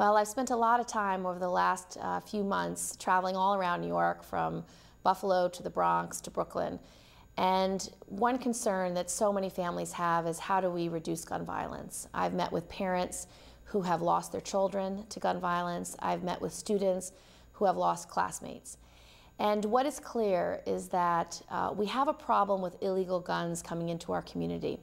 Well, I've spent a lot of time over the last few months traveling all around New York, from Buffalo to the Bronx to Brooklyn. And one concern that so many families have is, how do we reduce gun violence? I've met with parents who have lost their children to gun violence. I've met with students who have lost classmates. And what is clear is that we have a problem with illegal guns coming into our community.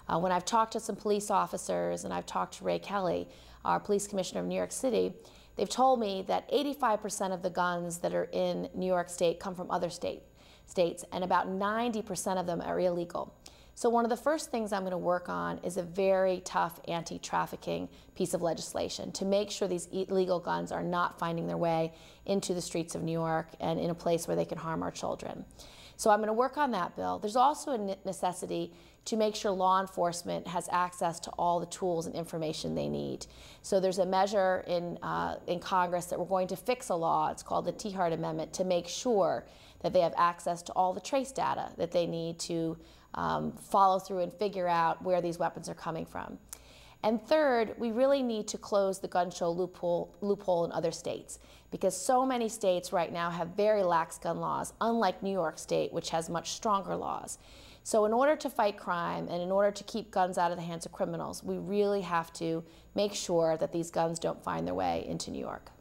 When I've talked to some police officers, and I've talked to Ray Kelly, our police commissioner of New York City, they've told me that 85% of the guns that are in New York State come from other states, and about 90% of them are illegal. So one of the first things I'm going to work on is a very tough anti-trafficking piece of legislation to make sure these illegal guns are not finding their way into the streets of New York and in a place where they can harm our children. So I'm going to work on that bill. There's also a necessity to make sure law enforcement has access to all the tools and information they need. So there's a measure in Congress that we're going to fix a law. It's called the T-Hart Amendment, to make sure that they have access to all the trace data that they need to follow through and figure out where these weapons are coming from. And third, we really need to close the gun show loophole in other states, because so many states right now have very lax gun laws, unlike New York State, which has much stronger laws. So in order to fight crime and in order to keep guns out of the hands of criminals, we really have to make sure that these guns don't find their way into New York.